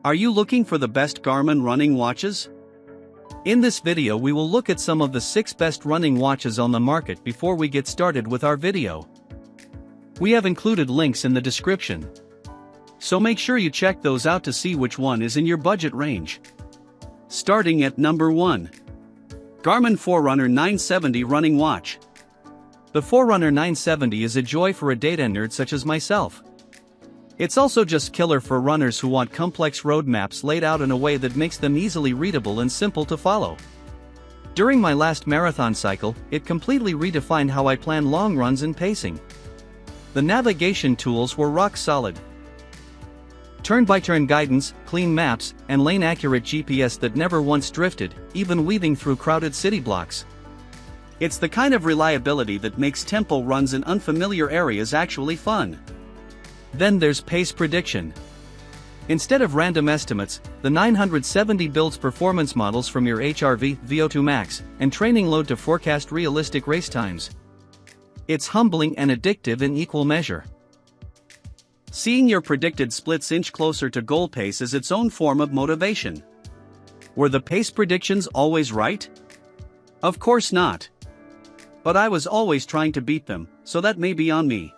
Are you looking for the best Garmin running watches? In this video we will look at some of the 6 best running watches on the market before we get started with our video. We have included links in the description, so make sure you check those out to see which one is in your budget range. Starting at number 1. Garmin Forerunner 970 Running Watch. The Forerunner 970 is a joy for a data nerd such as myself. It's also just killer for runners who want complex road maps laid out in a way that makes them easily readable and simple to follow. During my last marathon cycle, it completely redefined how I plan long runs and pacing. The navigation tools were rock solid. Turn-by-turn guidance, clean maps, and lane-accurate GPS that never once drifted, even weaving through crowded city blocks. It's the kind of reliability that makes tempo runs in unfamiliar areas actually fun. Then there's pace prediction. Instead of random estimates, the 970 builds performance models from your HRV, VO2 max, and training load to forecast realistic race times. It's humbling and addictive in equal measure. Seeing your predicted splits inch closer to goal pace is its own form of motivation. Were the pace predictions always right? Of course not. But I was always trying to beat them, so that may be on me.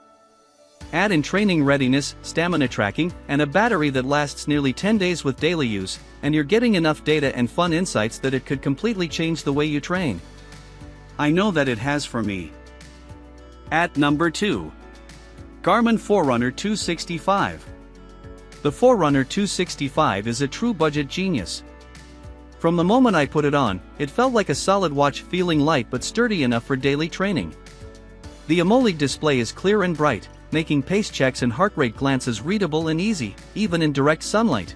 Add in training readiness, stamina tracking, and a battery that lasts nearly 10 days with daily use, and you're getting enough data and fun insights that it could completely change the way you train. I know that it has for me. At number 2. Garmin Forerunner 265. The Forerunner 265 is a true budget genius. From the moment I put it on, it felt like a solid watch, feeling light but sturdy enough for daily training. The AMOLED display is clear and bright, making pace checks and heart rate glances readable and easy, even in direct sunlight.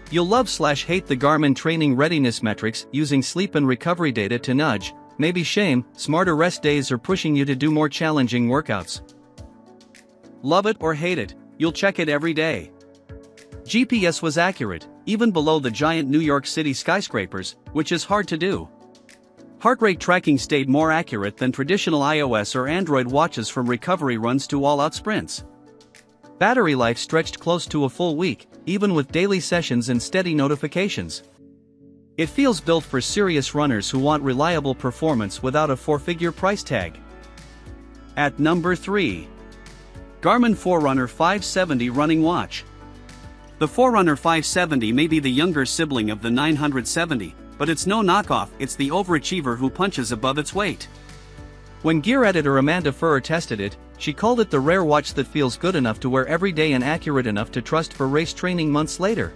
You'll love/hate the Garmin training readiness metrics, using sleep and recovery data to nudge, maybe shame, smarter rest days or pushing you to do more challenging workouts. Love it or hate it, you'll check it every day. GPS was accurate, even below the giant New York City skyscrapers, which is hard to do. Heart rate tracking stayed more accurate than traditional iOS or Android watches, from recovery runs to all-out sprints. Battery life stretched close to a full week, even with daily sessions and steady notifications. It feels built for serious runners who want reliable performance without a 4-figure price tag. At number 3. Garmin Forerunner 570 Running Watch. The Forerunner 570 may be the younger sibling of the 970, but it's no knockoff. It's the overachiever who punches above its weight. When gear editor Amanda Furrer tested it, she called it the rare watch that feels good enough to wear every day and accurate enough to trust for race training months later.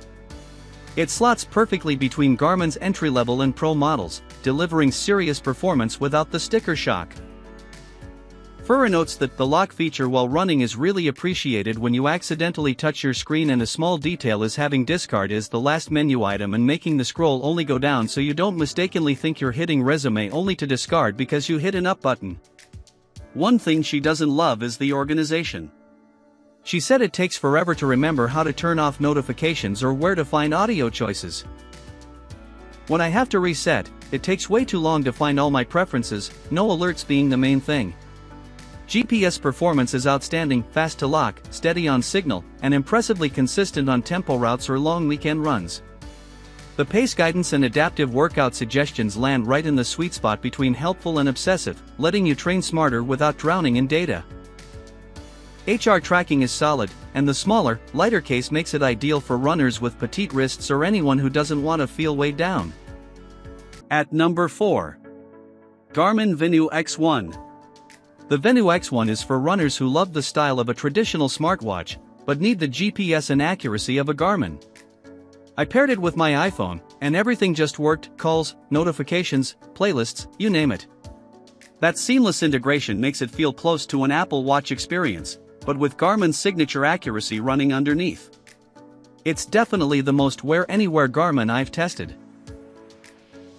It slots perfectly between Garmin's entry-level and pro models, delivering serious performance without the sticker shock. Furrer notes that the lock feature while running is really appreciated when you accidentally touch your screen, and a small detail is having discard as the last menu item and making the scroll only go down so you don't mistakenly think you're hitting resume only to discard because you hit an up button. One thing she doesn't love is the organization. She said it takes forever to remember how to turn off notifications or where to find audio choices. When I have to reset, it takes way too long to find all my preferences, no alerts being the main thing. GPS performance is outstanding, fast to lock, steady on signal, and impressively consistent on tempo routes or long weekend runs. The pace guidance and adaptive workout suggestions land right in the sweet spot between helpful and obsessive, letting you train smarter without drowning in data. HR tracking is solid, and the smaller, lighter case makes it ideal for runners with petite wrists or anyone who doesn't want to feel weighed down. At number 4. Garmin Venu X1. The Venu X1 is for runners who love the style of a traditional smartwatch, but need the GPS and accuracy of a Garmin. I paired it with my iPhone, and everything just worked: calls, notifications, playlists, you name it. That seamless integration makes it feel close to an Apple Watch experience, but with Garmin's signature accuracy running underneath. It's definitely the most wear-anywhere Garmin I've tested.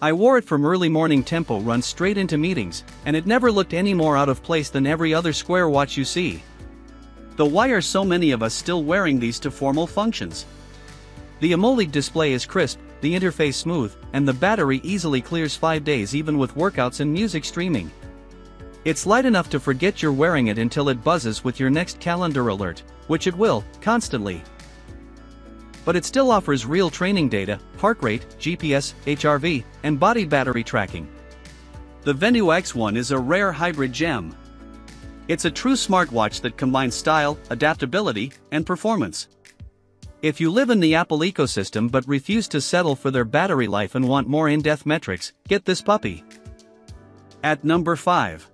I wore it from early morning tempo runs straight into meetings, and it never looked any more out of place than every other square watch you see. Though why are so many of us still wearing these to formal functions? The AMOLED display is crisp, the interface smooth, and the battery easily clears 5 days even with workouts and music streaming. It's light enough to forget you're wearing it until it buzzes with your next calendar alert, which it will, constantly. but it still offers real training data, heart rate, GPS, HRV, and body battery tracking. The Venu X1 is a rare hybrid gem. It's a true smartwatch that combines style, adaptability, and performance. If you live in the Apple ecosystem but refuse to settle for their battery life and want more in-depth metrics, get this puppy. At number 5.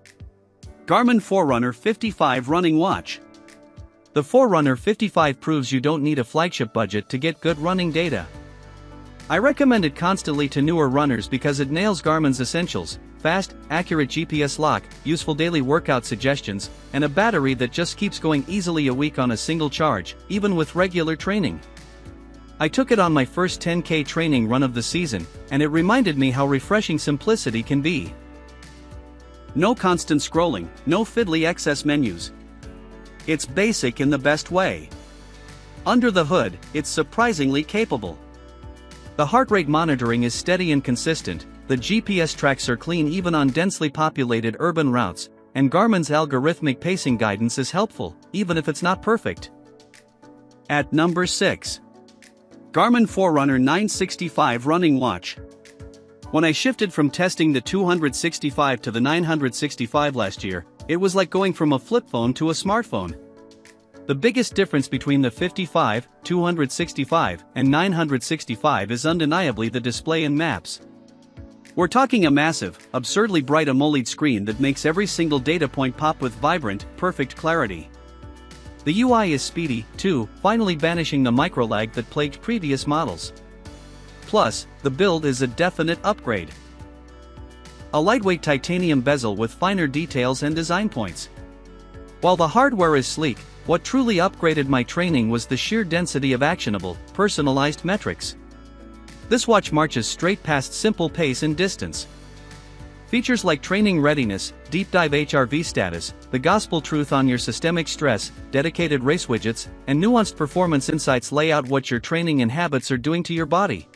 Garmin Forerunner 55 Running Watch. The Forerunner 55 proves you don't need a flagship budget to get good running data. I recommend it constantly to newer runners because it nails Garmin's essentials: fast, accurate GPS lock, useful daily workout suggestions, and a battery that just keeps going easily a week on a single charge, even with regular training. I took it on my first 10K training run of the season, and it reminded me how refreshing simplicity can be. No constant scrolling, no fiddly excess menus. It's basic in the best way. Under the hood, it's surprisingly capable. The heart rate monitoring is steady and consistent, the GPS tracks are clean even on densely populated urban routes, and Garmin's algorithmic pacing guidance is helpful, even if it's not perfect. At number 6. Garmin Forerunner 965 Running Watch. When I shifted from testing the 265 to the 965 last year, it was like going from a flip phone to a smartphone. The biggest difference between the 55, 265, and 965 is undeniably the display and maps. We're talking a massive, absurdly bright AMOLED screen that makes every single data point pop with vibrant, perfect clarity. The UI is speedy, too, finally banishing the microlag that plagued previous models. Plus, the build is a definite upgrade. A lightweight titanium bezel with finer details and design points. While the hardware is sleek, what truly upgraded my training was the sheer density of actionable, personalized metrics. This watch marches straight past simple pace and distance. Features like training readiness, deep dive HRV status, the gospel truth on your systemic stress, dedicated race widgets, and nuanced performance insights lay out what your training and habits are doing to your body.